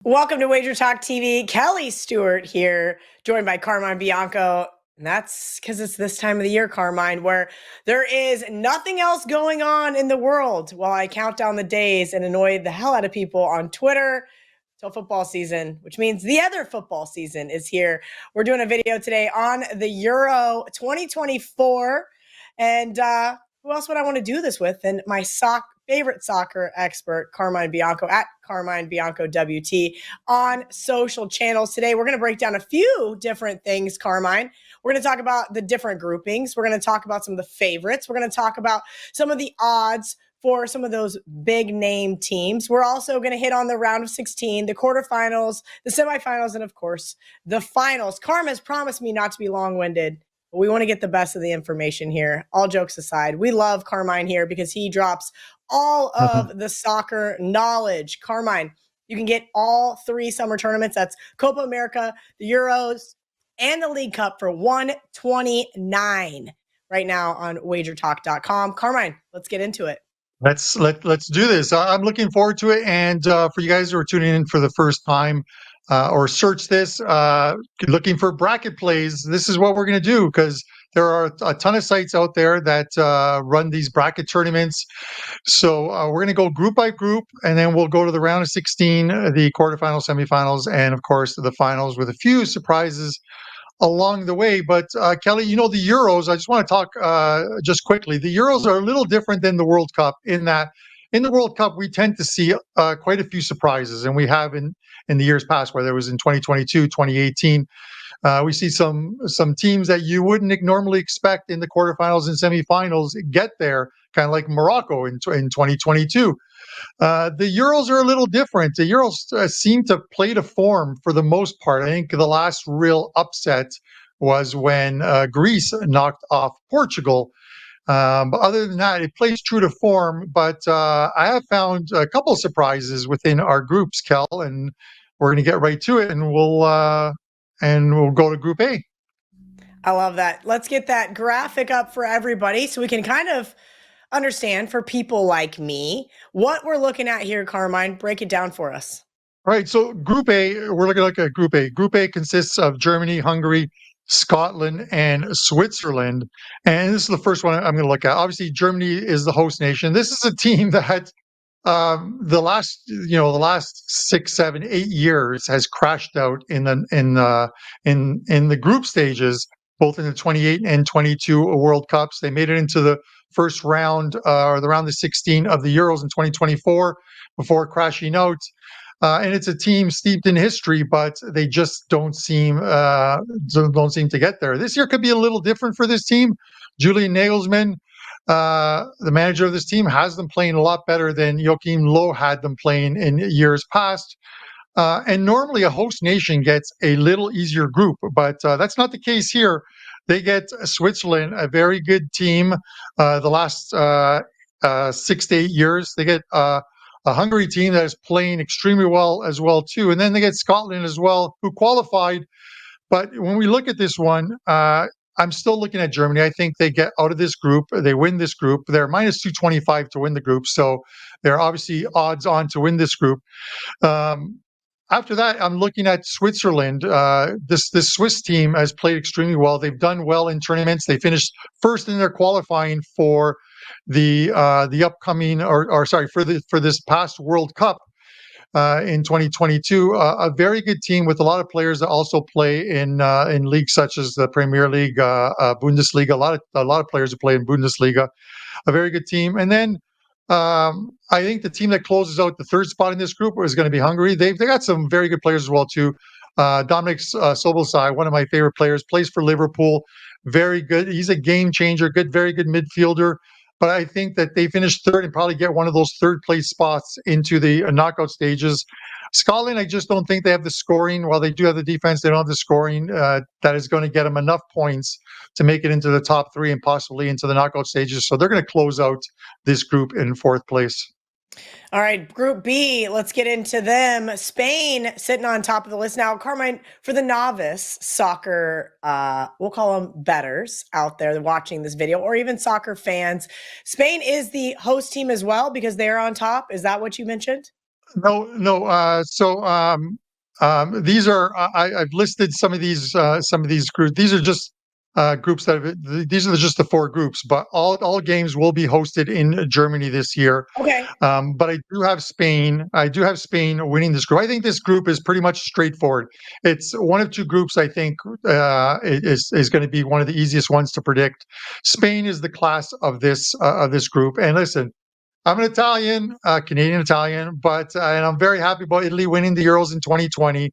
Welcome to Wager Talk TV. Kelly Stewart here, joined by Carmine Bianco. And that's because it's this time of the year, Carmine, where there is nothing else going on in the world while I count down the days and annoy the hell out of people on Twitter till football season, which means the other football season is here. We're doing a video today on the Euro 2024. And who else would I want to do this with than my favorite soccer expert, Carmine Bianco, at Carmine Bianco WT on social channels. Today, we're going to break down a few different things, Carmine. We're going to talk about the different groupings. We're going to talk about some of the favorites. We're going to talk about some of the odds for some of those big name teams. We're also going to hit on the round of 16, the quarterfinals, the semifinals, and of course, the finals. Carma's promised me not to be long-winded. We want to get the best of the information here. All jokes aside, we love Carmine here because he drops all of the soccer knowledge. Carmine, you can get all three summer tournaments. That's Copa America, the Euros, and the League Cup for $129 right now on wagertalk.com. Carmine, let's get into it. Let's do this. I'm looking forward to it. And for you guys who are tuning in for the first time or search this, looking for bracket plays, this is what we're going to do because there are a ton of sites out there that run these bracket tournaments. So we're going to go group by group, and then we'll go to the round of 16, the quarterfinals, semifinals, and of course the finals with a few surprises along the way. But Kelly, the Euros, I just want to talk just quickly. The Euros are a little different than the World Cup in that in the World Cup, we tend to see quite a few surprises, and we have in the years past, whether it was in 2022, 2018. We see some teams that you wouldn't normally expect in the quarterfinals and semifinals get there, kind of like Morocco in 2022. The Euros are a little different. The Euros seem to play to form for the most part. I think the last real upset was when Greece knocked off Portugal. But other than that, it plays true to form. But I have found a couple of surprises within our groups, Kel, and we're going to get right to it, and we'll go to Group A. I love that. Let's get that graphic up for everybody so we can kind of understand for people like me what we're looking at here. Carmine, break it down for us. All right, so Group A, we're looking at Group A. Group A consists of Germany, Hungary, Scotland, and Switzerland. And this is the first one I'm going to look at. Obviously, Germany is the host nation. This is a team that the last 6, 7, 8 years has crashed out in the group stages, both in the 28 and 22 World Cups. They made it into the first round or the round of 16 of the Euros in 2024 before crashing out. And it's a team steeped in history, but they just don't seem to get there. This year could be a little different for this team. Julian Nagelsmann, the manager of this team, has them playing a lot better than Joachim Löw had them playing in years past. And normally a host nation gets a little easier group, but that's not the case here. They get Switzerland, a very good team, the last 6 to 8 years. They get a Hungary team that is playing extremely well as well, too. And then they get Scotland as well, who qualified. But when we look at this one, I'm still looking at Germany. I think they get out of this group. They win this group. They're minus 225 to win the group. So they're obviously odds on to win this group. After that, I'm looking at Switzerland. This Swiss team has played extremely well. They've done well in tournaments. They finished first in their qualifying for the upcoming for this past World Cup in 2022. A very good team with a lot of players that also play in leagues such as the Premier League, Bundesliga. A lot of players who play in Bundesliga. A very good team. And then I think the team that closes out the third spot in this group is going to be Hungary. They got some very good players as well too. Dominik Szoboszlai, one of my favorite players, plays for Liverpool. Very good. He's a game changer. Very good midfielder. But I think that they finish third and probably get one of those third place spots into the knockout stages. Scotland, I just don't think they have the scoring. While they do have the defense, they don't have the scoring that is going to get them enough points to make it into the top three and possibly into the knockout stages. So they're going to close out this group in fourth place. All right, Group B, let's get into them. Spain sitting on top of the list now. Carmine, for the novice soccer, we'll call them bettors out there watching this video, or even soccer fans, Spain is the host team as well because they're on top. Is that what you mentioned? No. These are I've listed some of these groups. These are just groups that these are just the four groups, but all games will be hosted in Germany this year. Okay. But I do have Spain. I do have Spain winning this group. I think this group is pretty much straightforward. It's one of two groups. I think is going to be one of the easiest ones to predict. Spain is the class of this group. And listen, I'm an Italian, Canadian Italian, but and I'm very happy about Italy winning the Euros in 2020.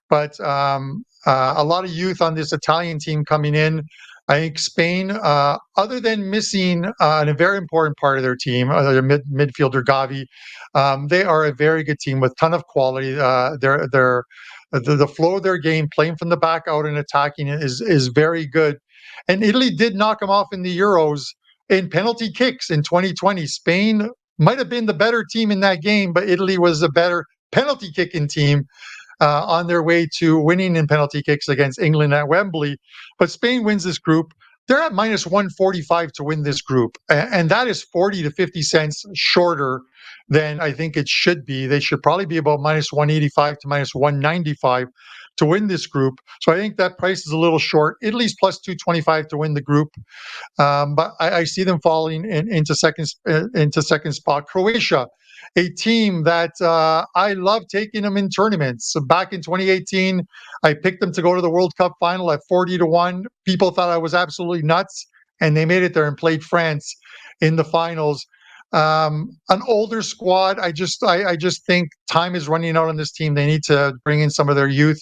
But a lot of youth on this Italian team coming in. I think Spain, other than missing a very important part of their team, their midfielder Gavi, they are a very good team with ton of quality. The flow of their game, playing from the back out and attacking is very good. And Italy did knock them off in the Euros in penalty kicks in 2020. Spain might have been the better team in that game, but Italy was a better penalty kicking team on their way to winning in penalty kicks against England at Wembley. But Spain wins this group. They're at minus 145 to win this group. And that is 40 to 50 cents shorter than I think it should be. They should probably be about minus 185 to minus 195 to win this group. So I think that price is a little short. Italy's plus 225 to win the group. But I see them falling into second spot. Croatia, a team that I love taking them in tournaments. So back in 2018, I picked them to go to the World Cup final at 40-1. People thought I was absolutely nuts, and they made it there and played France in the finals. An older squad. I just think time is running out on this team. They need to bring in some of their youth.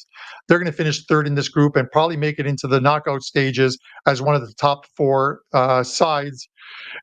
They're going to finish third in this group and probably make it into the knockout stages as one of the top four sides.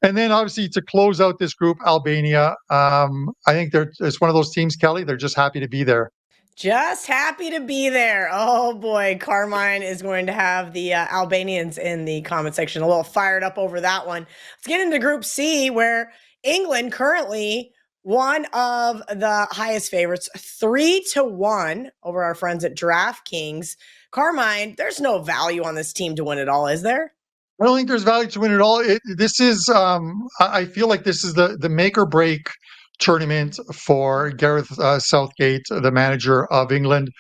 And then obviously to close out this group, Albania. I think it's one of those teams, Kelly. They're just happy to be there. Just happy to be there. Oh boy, Carmine is going to have the Albanians in the comment section a little fired up over that one. Let's get into Group C, where England currently one of the highest favorites, 3-1 over our friends at DraftKings. Carmine, there's no value on this team to win it all, is there? I don't think there's value to win it all. This is, I feel like this is the make or break tournament for Gareth Southgate, the manager of England.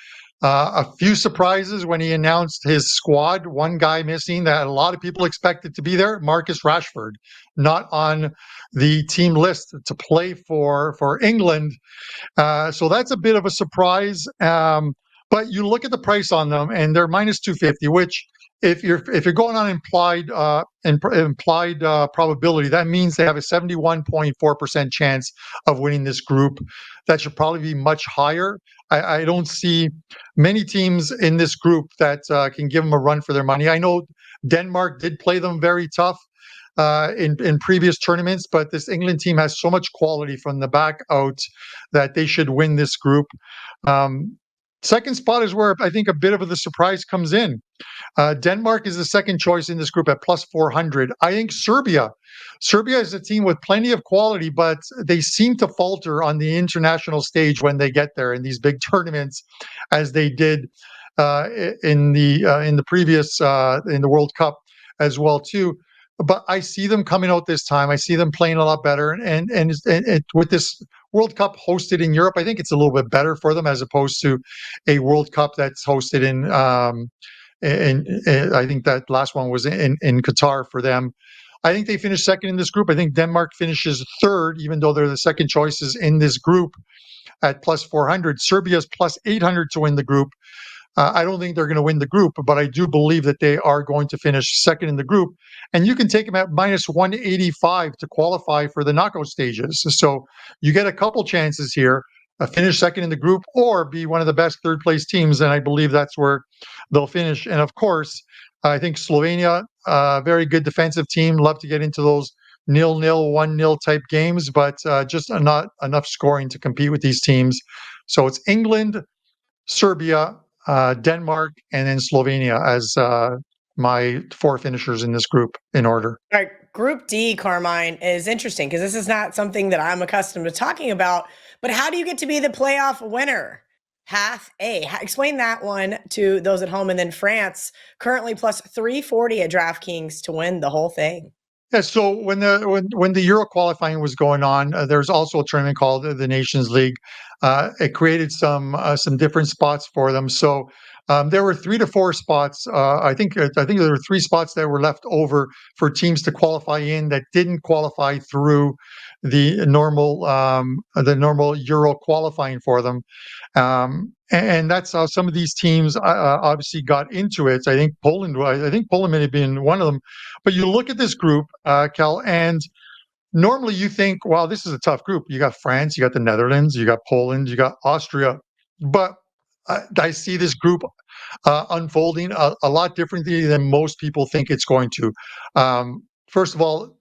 A few surprises when he announced his squad. One guy missing that a lot of people expected to be there, Marcus Rashford, not on the team list to play for England. So that's a bit of a surprise. But you look at the price on them, and they're minus 250, which if you're going on implied probability, that means they have a 71.4% chance of winning this group. That should probably be much higher. I don't see many teams in this group that can give them a run for their money. I know Denmark did play them very tough in previous tournaments, but this England team has so much quality from the back out that they should win this group. Second spot is where I think a bit of the surprise comes in. Denmark is the second choice in this group at plus 400. I think Serbia is a team with plenty of quality, but they seem to falter on the international stage when they get there in these big tournaments, as they did in the previous in the World Cup as well too. But I see them coming out this time. I see them playing a lot better, and with this World Cup hosted in Europe, I think it's a little bit better for them as opposed to a World Cup that's hosted in I think that last one was in Qatar for them. I think they finished second in this group. I think Denmark finishes third, even though they're the second choices in this group at plus 400. Serbia's plus 800 to win the group. I don't think they're going to win the group, but I do believe that they are going to finish second in the group. And you can take them at minus 185 to qualify for the knockout stages. So you get a couple chances here. Finish second in the group or be one of the best third place teams. And I believe that's where they'll finish. And of course, I think Slovenia, very good defensive team, love to get into those 0-0, 1-0 type games, but just not enough scoring to compete with these teams. So it's England, Serbia, Denmark, and then Slovenia as my four finishers in this group in order. All right, Group D, Carmine, is interesting because this is not something that I'm accustomed to talking about. But how do you get to be the playoff winner? Half A. Explain that one to those at home. And then France, currently plus 340 at DraftKings to win the whole thing. Yeah, so when the Euro qualifying was going on, there's also a tournament called the Nations League. It created some different spots for them. So there were 3 to 4 spots. I think there were 3 spots that were left over for teams to qualify in that didn't qualify through the normal Euro qualifying for them. And that's how some of these teams obviously got into it. I think Poland may have been one of them. But you look at this group, Kel, and normally you think, wow, this is a tough group. You got France, you got the Netherlands, you got Poland, you got Austria. But I see this group unfolding a lot differently than most people think it's going to. First of all,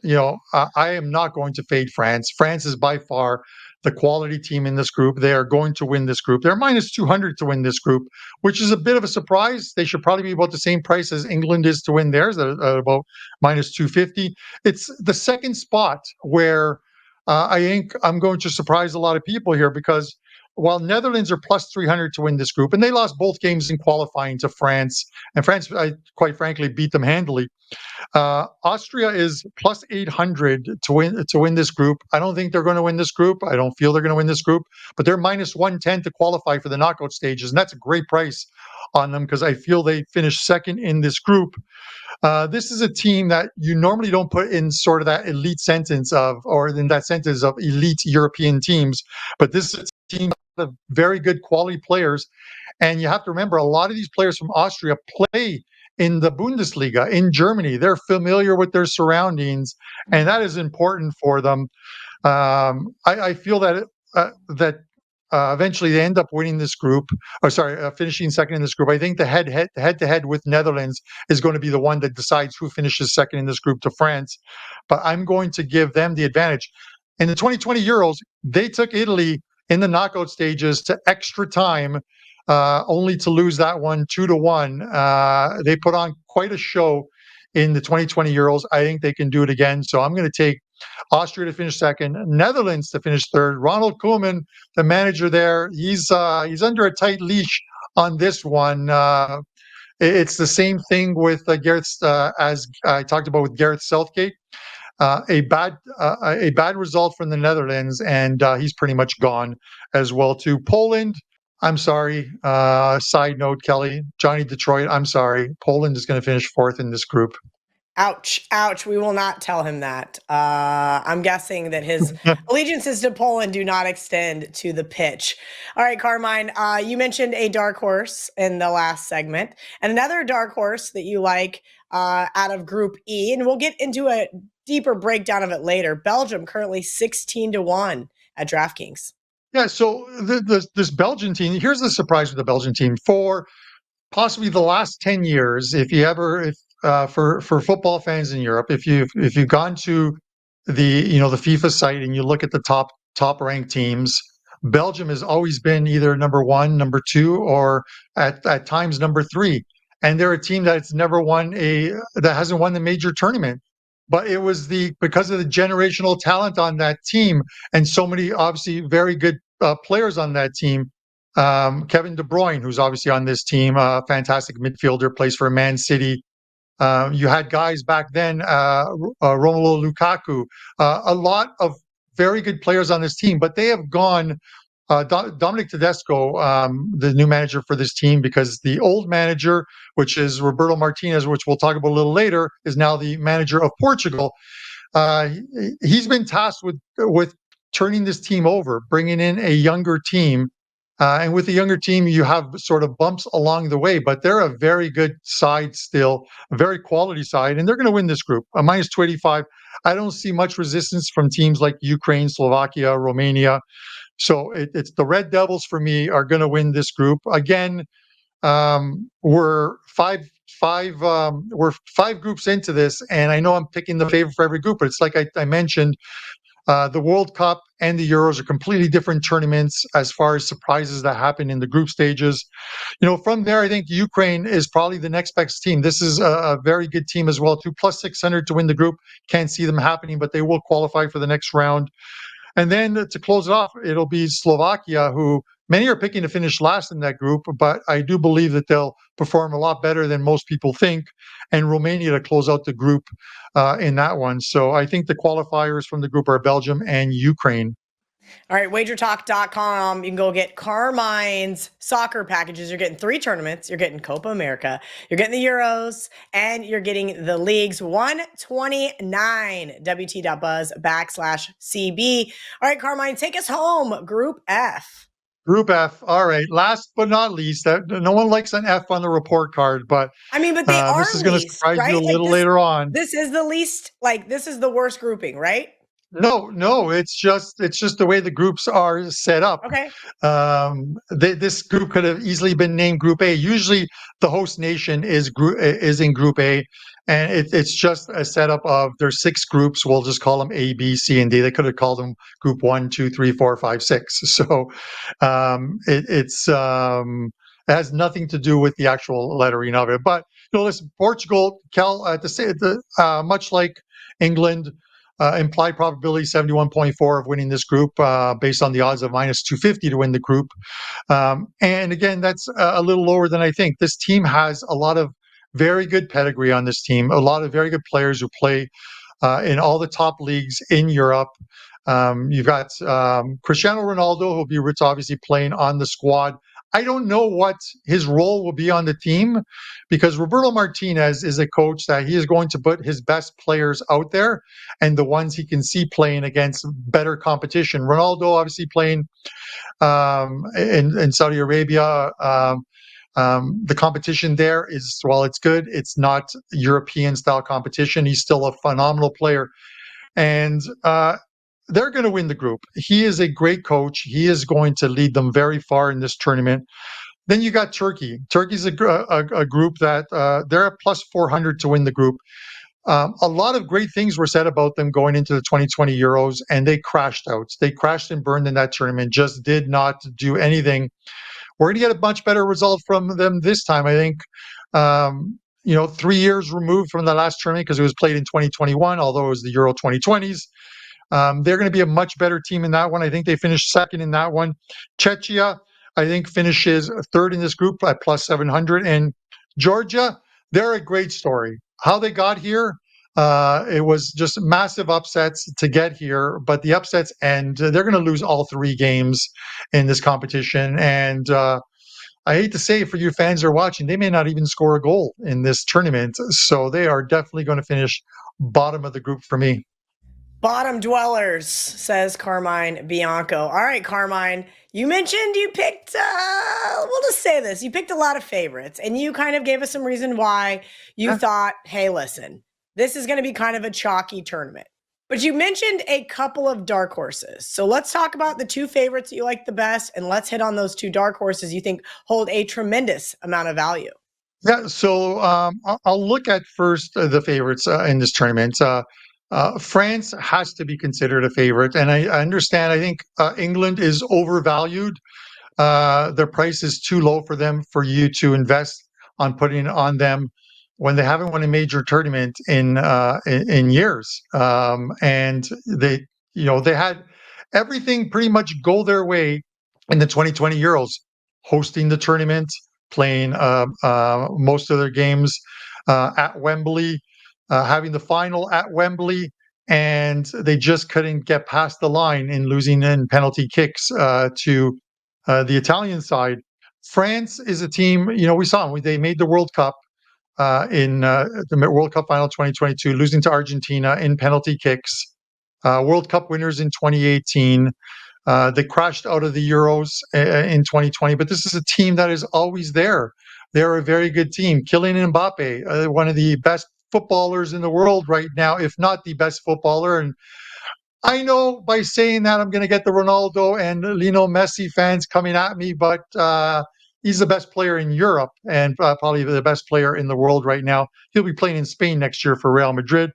I am not going to fade France. France is by far the quality team in this group. They are going to win this group. They're minus 200 to win this group, which is a bit of a surprise. They should probably be about the same price as England is to win theirs, at about minus 250. It's the second spot where I think I'm going to surprise a lot of people here because while Netherlands are plus 300 to win this group, and they lost both games in qualifying to France, and France, quite frankly, beat them handily. Austria is plus 800 to win this group. I don't think they're going to win this group. I don't feel they're going to win this group, but they're minus 110 to qualify for the knockout stages, and that's a great price on them because I feel they finished second in this group. This is a team that you normally don't put in sort of that elite sentence of, or in that sentence of elite European teams, but this is a team of very good quality players. And you have to remember, a lot of these players from Austria play in the Bundesliga in Germany. They're familiar with their surroundings, and that is important for them. I feel that eventually they end up winning this group, or sorry, finishing second in this group. I think the head-to-head with Netherlands is going to be the one that decides who finishes second in this group to France. But I'm going to give them the advantage. In the 2020 Euros, they took Italy in the knockout stages to extra time, only to lose that one 2-1. They put on quite a show in the 2020 Euros. I think they can do it again. So I'm going to take Austria to finish second, Netherlands to finish third. Ronald Koeman, the manager there, he's under a tight leash on this one. It's the same thing with Gareth, as I talked about with Gareth Southgate. A bad result from the Netherlands, and he's pretty much gone as well too. Poland, I'm sorry. Side note, Kelly, Johnny Detroit, I'm sorry. Poland is going to finish fourth in this group. Ouch, ouch. We will not tell him that. I'm guessing that his allegiances to Poland do not extend to the pitch. All right, Carmine, you mentioned a dark horse in the last segment, and another dark horse that you like out of Group E, and we'll get into a deeper breakdown of it later. Belgium currently 16-1 at DraftKings. Yeah, so this Belgian team, here's the surprise with the Belgian team. For possibly the last 10 years, for football fans in Europe, if you've gone to the FIFA site and you look at the top ranked teams, Belgium has always been either number 1, number 2, or at times number 3. And they're a team that hasn't won the major tournament. But it was because of the generational talent on that team and so many obviously very good players on that team. Kevin De Bruyne, who's obviously on this team, fantastic midfielder, plays for Man City. You had guys back then, Romelu Lukaku, a lot of very good players on this team, but they have gone. Dominic Tedesco, the new manager for this team, because the old manager, which is Roberto Martinez, which we'll talk about a little later, is now the manager of Portugal. He's been tasked with turning this team over, bringing in a younger team. And with the younger team, you have sort of bumps along the way, but they're a very good side still, a very quality side, and they're going to win this group. A minus 285. I don't see much resistance from teams like Ukraine, Slovakia, Romania. So it's the Red Devils for me are going to win this group again. We're five groups into this, and I know I'm picking the favorite for every group, but it's like I mentioned. The World Cup and the Euros are completely different tournaments as far as surprises that happen in the group stages. From there, I think Ukraine is probably the next best team. This is a very good team as well, too. Plus 600 to win the group. Can't see them happening, but they will qualify for the next round. And then to close it off, it'll be Slovakia, who Many are picking to finish last in that group, but I do believe that they'll perform a lot better than most people think, and Romania to close out the group in that one. So I think the qualifiers from the group are Belgium and Ukraine. All right, wagertalk.com. You can go get Carmine's soccer packages. You're getting 3 tournaments. You're getting Copa America, you're getting the Euros, and you're getting the leagues. 129 wt.buzz/CB. All right, Carmine, take us home. Group F. Group F. All right. Last but not least, no one likes an F on the report card, but I mean, but they this are is going to least, surprise you right? a Like little later on. this is the least, like this is the worst grouping, right? No, no, it's just the way the groups are set up. Okay. This group could have easily been named Group A. Usually, the host nation is in Group A, and it's just a setup of there's 6 groups. We'll just call them A, B, C, and D. They could have called them Group 1, 2, 3, 4, 5, 6. So it has nothing to do with the actual lettering of it. But listen, Portugal, much like England. Implied probability 71.4 of winning this group based on the odds of -250 to win the group. And again, that's a little lower than I think. This team has a lot of very good pedigree on this team, a lot of very good players who play in all the top leagues in Europe. You've got Cristiano Ronaldo, who'll be obviously playing on the squad. I don't know what his role will be on the team because Roberto Martinez is a coach that he is going to put his best players out there and the ones he can see playing against better competition. Ronaldo obviously playing in Saudi Arabia. The competition there is, while it's good, it's not European style competition. He's still a phenomenal player. And they're going to win the group. He is a great coach. He is going to lead them very far in this tournament. Then you got Turkey. Turkey's a group that they're at plus 400 to win the group. A lot of great things were said about them going into the 2020 Euros, and they crashed out. They crashed and burned in that tournament, just did not do anything. We're going to get a much better result from them this time, I think. 3 years removed from the last tournament because it was played in 2021, although it was the Euro 2020s. They're going to be a much better team in that one. I think they finished second in that one. Czechia, I think, finishes third in this group at plus 700. And Georgia, they're a great story. How they got here, it was just massive upsets to get here, but the upsets end. They're going to lose all 3 games in this competition. And I hate to say it for you fans who are watching, they may not even score a goal in this tournament. So they are definitely going to finish bottom of the group for me. Bottom dwellers, says Carmine Bianco. All right, Carmine, you mentioned you picked, we'll just say this, you picked a lot of favorites, and you kind of gave us some reason why you thought, hey, listen, this is going to be kind of a chalky tournament. But you mentioned a couple of dark horses. So let's talk about the 2 favorites that you like the best, and let's hit on those 2 dark horses you think hold a tremendous amount of value. Yeah, so I'll look at first the favorites in this tournament. France has to be considered a favorite, and I understand. I think England is overvalued. Their price is too low for them for you to invest on putting on them when they haven't won a major tournament in years. And they had everything pretty much go their way in the 2020 Euros, hosting the tournament, playing most of their games at Wembley, having the final at Wembley, and they just couldn't get past the line in losing in penalty kicks to the Italian side. France is a team, we saw them. They made the World Cup in the World Cup final 2022, losing to Argentina in penalty kicks. World Cup winners in 2018. They crashed out of the Euros in 2020, but this is a team that is always there. They're a very good team. Kylian Mbappe, one of the best footballers in the world right now, if not the best footballer. And I know by saying that I'm going to get the Ronaldo and Lionel Messi fans coming at me, but he's the best player in Europe and probably the best player in the world right now. He'll be playing in Spain next year for Real Madrid.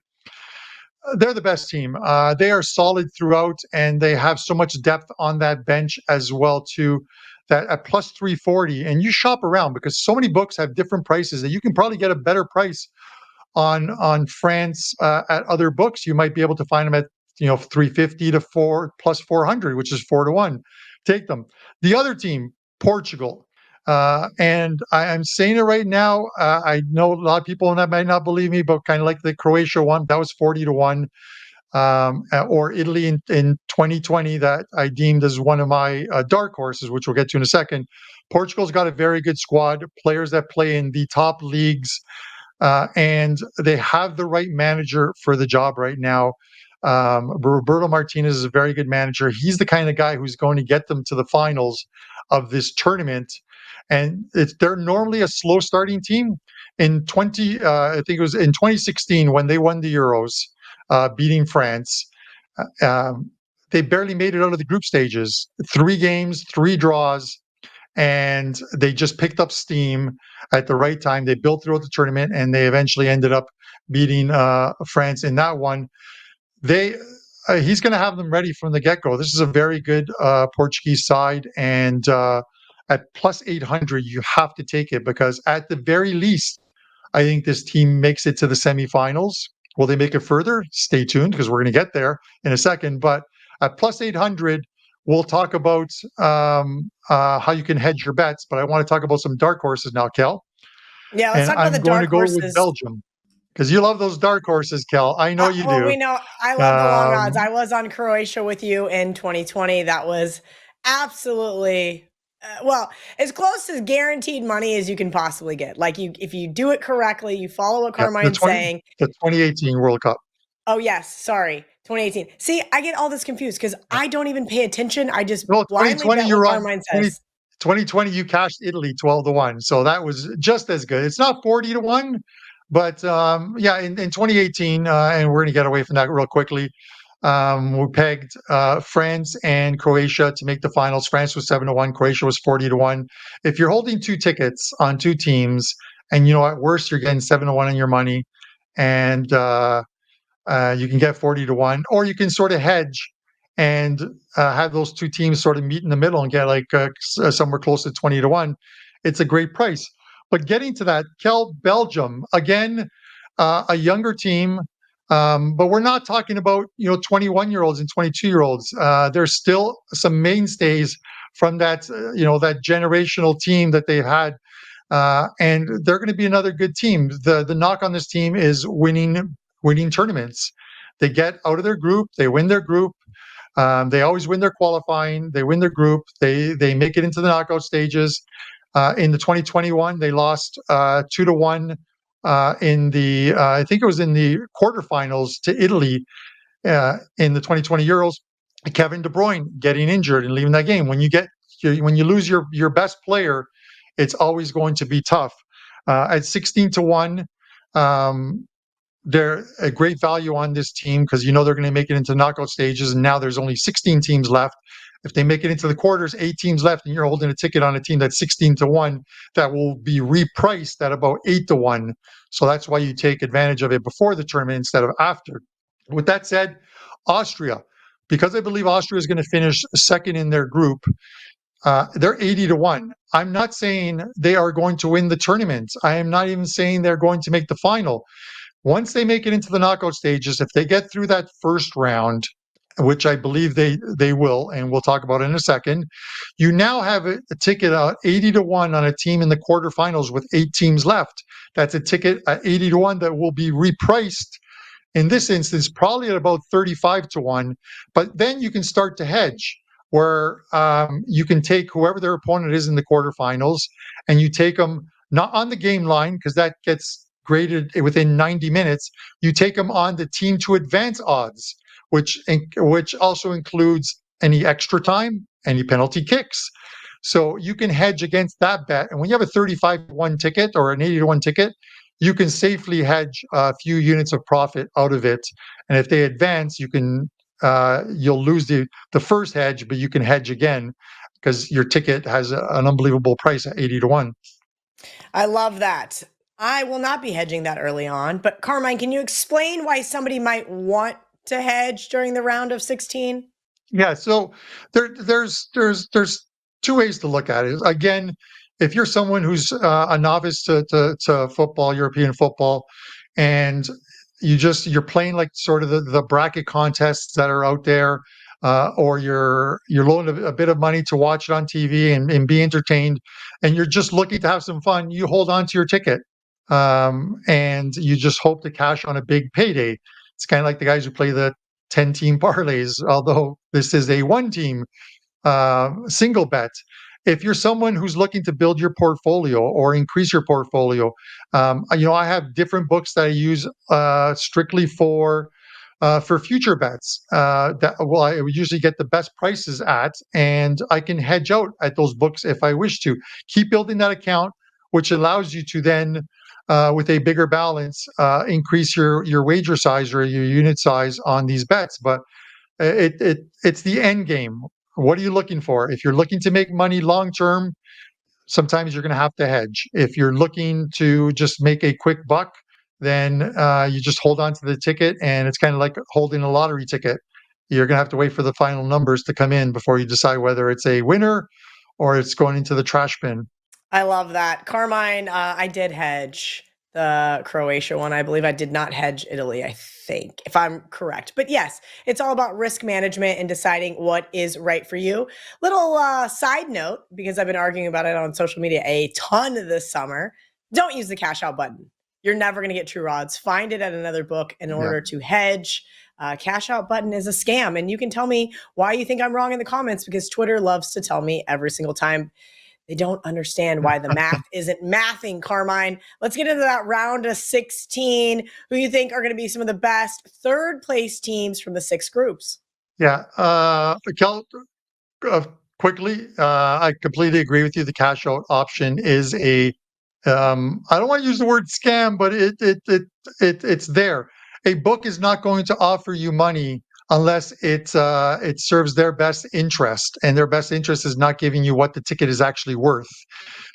They're the best team. They are solid throughout, and they have so much depth on that bench as well too. That at plus 340, and you shop around because so many books have different prices that you can probably get a better price on France at other books. You might be able to find them at 350 to 4 plus 400, which is 4 to 1. Take them. The other team, Portugal. And I'm saying it right now. I know a lot of people might not believe me, but kind of like the Croatia one, that was 40-1. Or Italy in 2020, that I deemed as one of my dark horses, which we'll get to in a second. Portugal's got a very good squad, players that play in the top leagues, and they have the right manager for the job right now. Roberto Martinez is a very good manager. He's the kind of guy who's going to get them to the finals of this tournament. And they're normally a slow starting team. In I think it was in 2016 when they won the Euros, beating France. They barely made it out of the group stages. 3 games, 3 draws, and they just picked up steam at the right time. They built throughout the tournament, and they eventually ended up beating France in that one. He's going to have them ready from the get-go. This is a very good Portuguese side, and at plus 800, you have to take it because at the very least, I think this team makes it to the semifinals. Will they make it further? Stay tuned because we're going to get there in a second. But at plus 800, we'll talk about how you can hedge your bets. But I want to talk about some dark horses now, Kel. Yeah, let's And talk about the I'm going to dark go with horses. Belgium because you love those dark horses, Kel. I know you Well, do. we know I love the long odds. I was on Croatia with you in 2020. That was absolutely well, as close as guaranteed money as you can possibly get. Like if you do it correctly, you follow what Yeah, Carmine's saying. the 2018 World Cup. Oh yes, sorry, 2018. See, I get all this confused because I don't even pay attention. I just No, blindly 2020, bet what you're on Carmine says. 2020, you cashed Italy 12-1. So that was just as good. It's not 40-1, but yeah, in 2018, and we're going to get away from that real quickly. We pegged France and Croatia to make the finals. France was 7-1, Croatia was 40-1. If you're holding 2 tickets on 2 teams, and at worst, you're getting 7-1 on your money, and you can get 40-1, or you can sort of hedge and have those 2 teams sort of meet in the middle and get like somewhere close to 20-1. It's a great price. But getting to that, Belgium, again, a younger team, but we're not talking about 21-year-olds and 22-year-olds. There's still some mainstays from that that generational team that they've had, and they're going to be another good team. The knock on this team is winning tournaments. They get out of their group, they win their group. They always win their qualifying. They win their group. They make it into the knockout stages. In the 2021, they lost 2-1 in the I think it was in the quarterfinals to Italy in the 2020 Euros. Kevin De Bruyne getting injured and leaving that game. When you lose your best player, it's always going to be tough. At 16-1. They're a great value on this team because they're going to make it into knockout stages, and now there's only 16 teams left. If they make it into the quarters, 8 teams left, and you're holding a ticket on a team that's 16-1, that will be repriced at about 8-1. So that's why you take advantage of it before the tournament instead of after. With that said, Austria, because I believe Austria is going to finish second in their group, they're 80-1. I'm not saying they are going to win the tournament. I am not even saying they're going to make the final. Once they make it into the knockout stages, if they get through that first round, which I believe they will, and we'll talk about it in a second, you now have a ticket 80-1 on a team in the quarterfinals with 8 teams left. That's a ticket at 80-1 that will be repriced in this instance, probably at about 35-1. But then you can start to hedge, where you can take whoever their opponent is in the quarterfinals, and you take them not on the game line because that gets graded within 90 minutes. You take them on the team to advance odds, which also includes any extra time, any penalty kicks. So you can hedge against that bet. And when you have a 35-1 ticket or an 80-1 ticket, you can safely hedge a few units of profit out of it. And if they advance, you'll lose the first hedge, but you can hedge again because your ticket has an unbelievable price at 80-1. I love that. I will not be hedging that early on, but Carmine, can you explain why somebody might want to hedge during the round of 16? Yeah, so there's 2 ways to look at it. Again, if you're someone who's a novice to football, European football, and you're playing like sort of the bracket contests that are out there, or you're loaning a bit of money to watch it on TV and be entertained, and you're just looking to have some fun, you hold on to your ticket, and you just hope to cash on a big payday. It's kind of like the guys who play the 10-team parlays, although this is a one-team single bet. If you're someone who's looking to build your portfolio or increase your portfolio, I have different books that I use strictly for future bets. I would usually get the best prices at, and I can hedge out at those books if I wish to. Keep building that account, which allows you to then, with a bigger balance, increase your wager size or your unit size on these bets. But it's the end game. What are you looking for? If you're looking to make money long term, sometimes you're going to have to hedge. If you're looking to just make a quick buck, then you just hold on to the ticket, and it's kind of like holding a lottery ticket. You're going to have to wait for the final numbers to come in before you decide whether it's a winner or it's going into the trash bin. I love that. Carmine, I did hedge the Croatia one. I believe I did not hedge Italy, I think, if I'm correct. But yes, it's all about risk management and deciding what is right for you. Little side note, because I've been arguing about it on social media a ton this summer, don't use the cash out button. You're never going to get true odds. Find it at another book in order to hedge. Cash out button is a scam. And you can tell me why you think I'm wrong in the comments, because Twitter loves to tell me every single time. They don't understand why the math isn't mathing, Carmine. Let's get into that round of 16. Who you think are going to be some of the best third place teams from the 6 groups? Yeah. Kel, quickly, I completely agree with you. The cash out option is I don't want to use the word scam, but it's there. A book is not going to offer you money unless it serves their best interest, and their best interest is not giving you what the ticket is actually worth.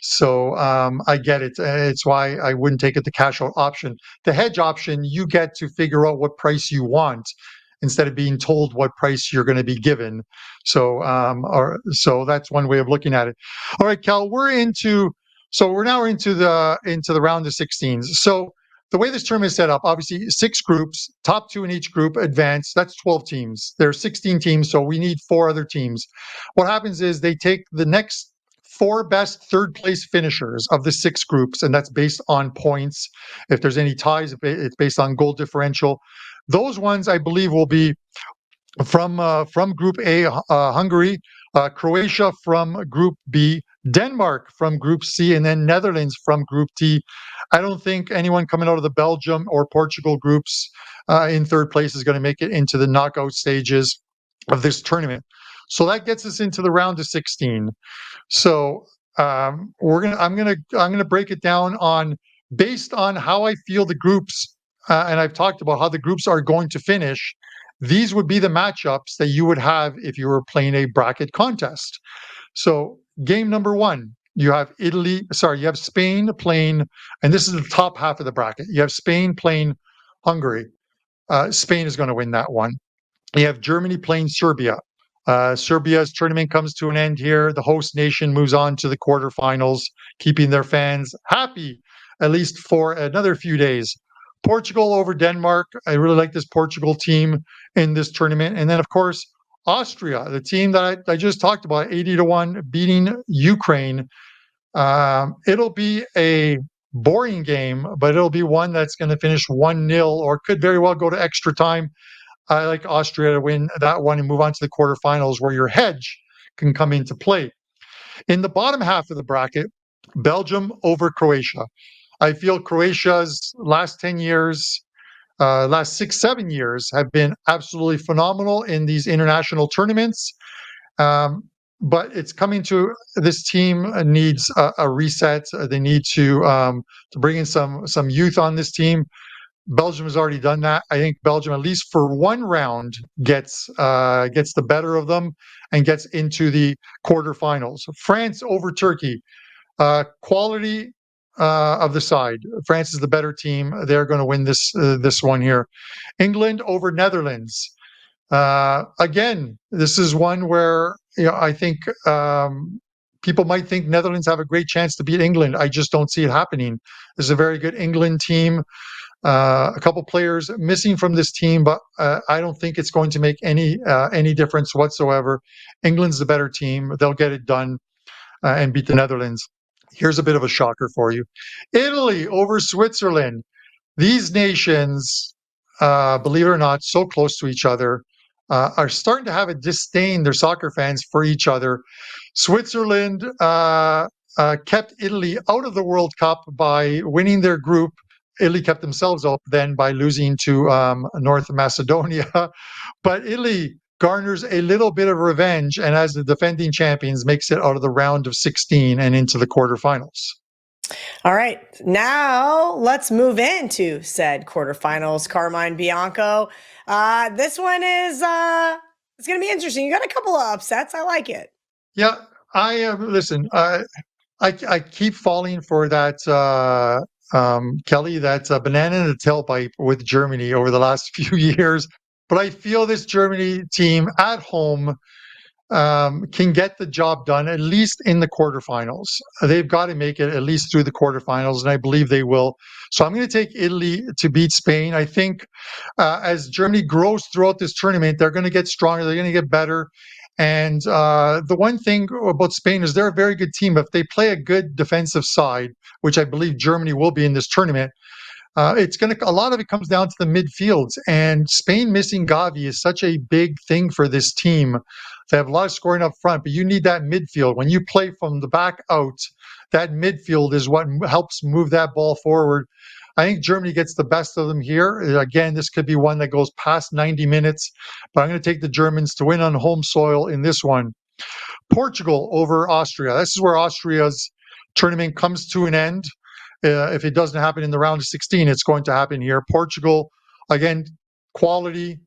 So I get it. It's why I wouldn't take it the cash out option. The hedge option, you get to figure out what price you want instead of being told what price you're going to be given. So so that's one way of looking at it. All right, Cal, we're now into the round of 16s. So the way this tournament is set up, obviously 6 groups, top 2 in each group advance. That's 12 teams. There are 16 teams, so we need 4 other teams. What happens is they take the next 4 best third place finishers of the 6 groups, and that's based on points. If there's any ties, it's based on goal differential. Those ones, I believe, will be from Group A, Hungary, Croatia from Group B, Denmark from Group C, and then Netherlands from Group D. I don't think anyone coming out of the Belgium or Portugal groups in third place is going to make it into the knockout stages of this tournament. So that gets us into the round of 16. So I'm gonna break it down on based on how I feel the groups, and I've talked about how the groups are going to finish. These would be the matchups that you would have if you were playing a bracket contest. So game number 1, you have you have Spain playing, and this is the top half of the bracket. You have Spain playing Hungary. Spain is going to win that one. You have Germany playing Serbia. Serbia's tournament comes to an end here. The host nation moves on to the quarterfinals, keeping their fans happy, at least for another few days. Portugal over Denmark. I really like this Portugal team in this tournament. And then, of course, Austria, the team that I just talked about, 80-1, beating Ukraine. It'll be a boring game, but it'll be one that's going to finish 1-0 or could very well go to extra time. I like Austria to win that one and move on to the quarterfinals where your hedge can come into play. In the bottom half of the bracket, Belgium over Croatia. I feel Croatia's last 10 years, last 6-7 years have been absolutely phenomenal in these international tournaments. But it's coming to this team needs a reset. They need to bring in some youth on this team. Belgium has already done that. I think Belgium, at least for one round, gets the better of them and gets into the quarterfinals. France over Turkey. Quality of the side. France is the better team. They're going to win this one here. England over Netherlands. Again, this is one where I think people might think Netherlands have a great chance to beat England. I just don't see it happening. There's a very good England team. A couple players missing from this team, but I don't think it's going to make any difference whatsoever. England's the better team. They'll get it done and beat the Netherlands. Here's a bit of a shocker for you. Italy over Switzerland. These nations, believe it or not, so close to each other, are starting to have a disdain, their soccer fans, for each other. Switzerland kept Italy out of the World Cup by winning their group. Italy kept themselves up then by losing to North Macedonia. But Italy garners a little bit of revenge, and as the defending champions, makes it out of the round of 16 and into the quarterfinals. All right, now let's move into said quarterfinals. Carmine Bianco. This one is it's going to be interesting. You got a couple of upsets. I like it. Yeah, listen. I keep falling for that Kelly, that banana in the tailpipe with Germany over the last few years. But I feel this Germany team at home can get the job done, at least in the quarterfinals. They've got to make it at least through the quarterfinals, and I believe they will. So I'm going to take Italy to beat Spain. I think as Germany grows throughout this tournament, they're going to get stronger. They're going to get better. And the one thing about Spain is they're a very good team. If they play a good defensive side, which I believe Germany will be in this tournament, it's going to, a lot of it comes down to the midfields, and Spain missing Gavi is such a big thing for this team. They have a lot of scoring up front, but you need that midfield. When you play from the back out, that midfield is what helps move that ball forward. I think Germany gets the best of them here. Again, this could be one that goes past 90 minutes, but I'm going to take the Germans to win on home soil in this one. Portugal over Austria. This is where Austria's tournament comes to an end. If it doesn't happen in the round of 16, it's going to happen here. Portugal, again, quality,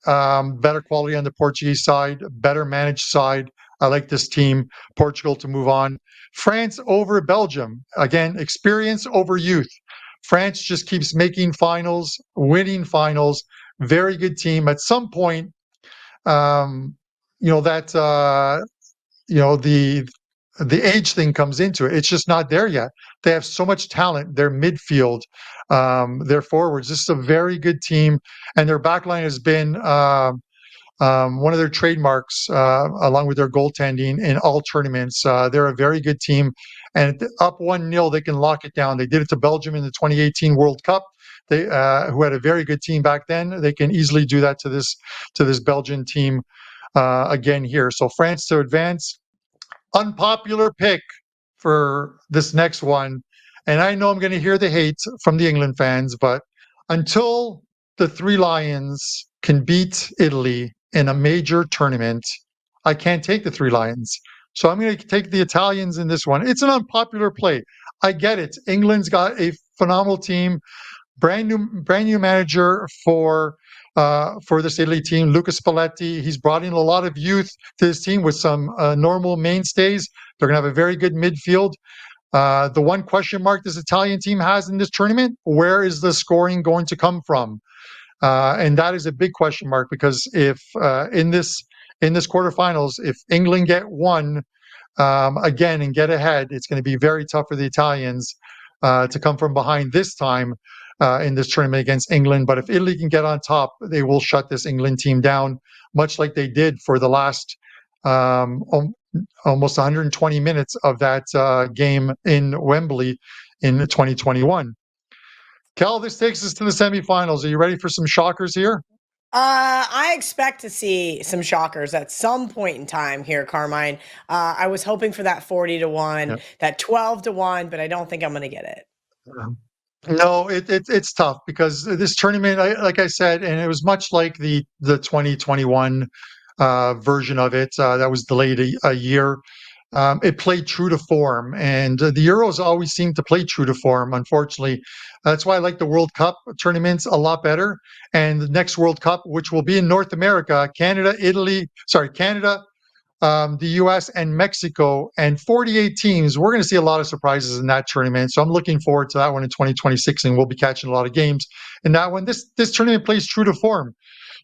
better quality on the Portuguese side, better managed side. I like this team. Portugal to move on. France over Belgium. Again, experience over youth. France just keeps making finals, winning finals. Very good team. At some point, the age thing comes into it. It's just not there yet. They have so much talent. Their midfield, their forwards. This is a very good team, and their backline has been one of their trademarks, along with their goaltending in all tournaments. They're a very good team, and up 1-0, they can lock it down. They did it to Belgium in the 2018 World Cup. They who had a very good team back then. They can easily do that to this Belgian team again here. So France to advance. Unpopular pick for this next one, and I know I'm going to hear the hate from the England fans, but until the Three Lions can beat Italy in a major tournament, I can't take the Three Lions. So I'm going to take the Italians in this one. It's an unpopular play. I get it. England's got a phenomenal team, brand new manager for this Italy team, Luca Spalletti. He's brought in a lot of youth to this team with some normal mainstays. They're going to have a very good midfield. The one question mark this Italian team has in this tournament: where is the scoring going to come from? And that is a big question mark, because if in this quarterfinals, if England get one again and get ahead, it's going to be very tough for the Italians to come from behind this time in this tournament against England. But if Italy can get on top, they will shut this England team down, much like they did for the last almost 120 minutes of that game in Wembley in 2021. Cal, this takes us to the semifinals. Are you ready for some shockers here? I expect to see some shockers at some point in time here, Carmine. I was hoping for that 40-1, that 12-1, but I don't think I'm going to get it. No, it's tough, because this tournament, like I said, and it was much like the 2021 version of it that was delayed a year. It played true to form, and the Euros always seem to play true to form, unfortunately. That's why I like the World Cup tournaments a lot better. And the next World Cup, which will be in North America, Canada, the US, and Mexico, and 48 teams. We're going to see a lot of surprises in that tournament. So I'm looking forward to that one in 2026, and we'll be catching a lot of games in that one. This tournament plays true to form.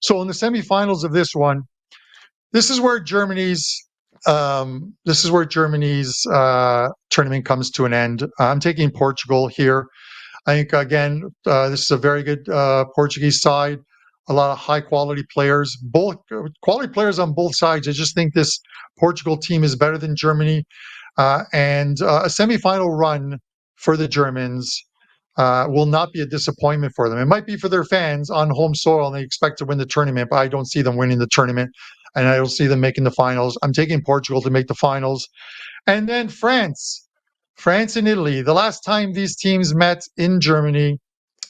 So in the semifinals of this one, this is where Germany's This is where Germany's tournament comes to an end. I'm taking Portugal here. I think, again, this is a very good Portuguese side. A lot of high quality players, both quality players on both sides. I just think this Portugal team is better than Germany. And a semifinal run for the Germans will not be a disappointment for them. It might be for their fans on home soil and they expect to win the tournament, but I don't see them winning the tournament and I don't see them making the finals. I'm taking Portugal to make the finals. And then France. France and Italy. The last time these teams met in Germany,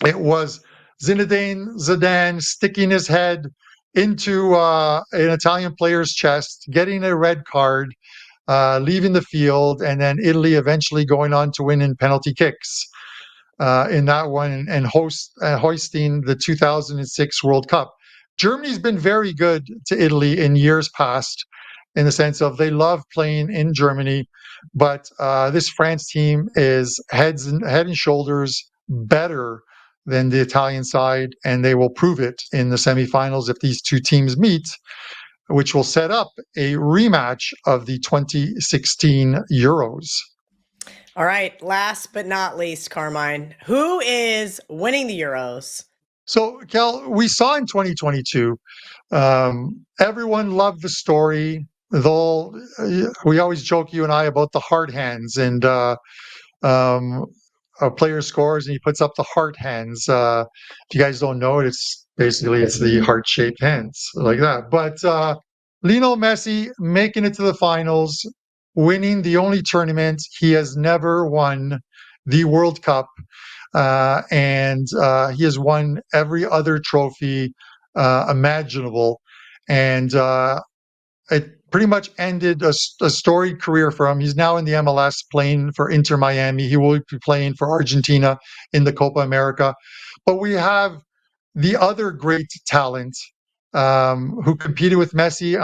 it was Zinedine Zidane sticking his head into an Italian player's chest, getting a red card, leaving the field, and then Italy eventually going on to win in penalty kicks in that one and hoisting the 2006 World Cup. Germany's been very good to Italy in years past in the sense of they love playing in Germany, but this France team is head and shoulders better than the Italian side, and they will prove it in the semifinals if these two teams meet, which will set up a rematch of the 2016 Euros. All right. Last but not least, Carmine, who is winning the Euros? So, Kel, we saw in 2022, everyone loved the story. Though we always joke, you and I, about the hard hands, and a player scores and he puts up the heart hands. If you guys don't know it, it's the heart-shaped hands like that. But Lionel Messi making it to the finals, winning the only tournament he has never won, the World Cup, and he has won every other trophy imaginable, and it pretty much ended a storied career for him. He's now in the MLS playing for Inter Miami. He will be playing for Argentina in the Copa America. But we have the other great talent who competed with Messi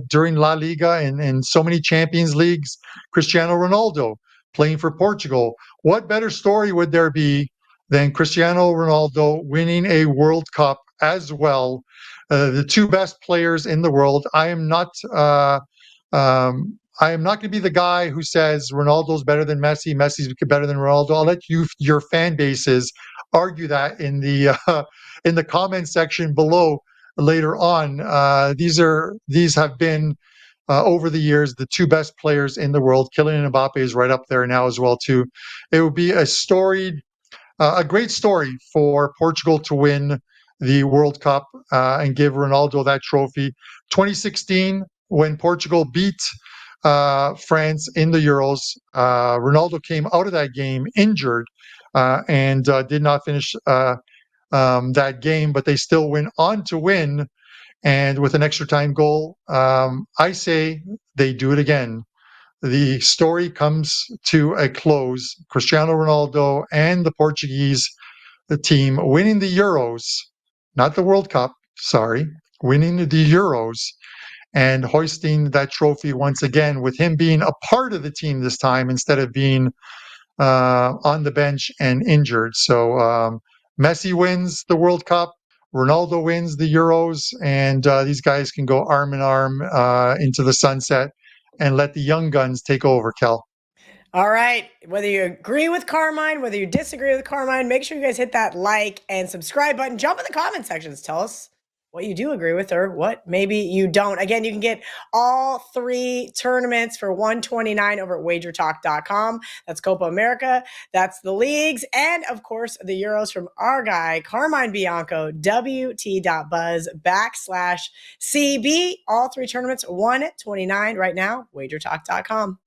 during La Liga and so many Champions Leagues, Cristiano Ronaldo playing for Portugal. What better story would there be than Cristiano Ronaldo winning a World Cup as well? The two best players in the world. I am not going to be the guy who says Ronaldo's better than Messi, Messi's better than Ronaldo. I'll let your fan bases argue that in the comment section below later on. These have been over the years the two best players in the world. Kylian Mbappe is right up there now as well too. It would be a great story for Portugal to win the World Cup and give Ronaldo that trophy. 2016, when Portugal beat France in the Euros, Ronaldo came out of that game injured and did not finish that game, but they still went on to win. And with an extra time goal, I say they do it again. The story comes to a close. Cristiano Ronaldo and the Portuguese team winning the Euros, not the World Cup, sorry, winning the Euros and hoisting that trophy once again, with him being a part of the team this time instead of being on the bench and injured. So Messi wins the World Cup. Ronaldo wins the Euros, and these guys can go arm in arm into the sunset and let the young guns take over, Kel. All right. Whether you agree with Carmine, whether you disagree with Carmine, make sure you guys hit that like and subscribe button. Jump in the comment sections. Tell us what you do agree with or what maybe you don't. Again, you can get all three tournaments for $129 over at wagertalk.com. That's Copa America. That's the leagues. And of course, the Euros from our guy, Carmine Bianco, wt.buzz/CB. All three tournaments, $129 right now, wagertalk.com.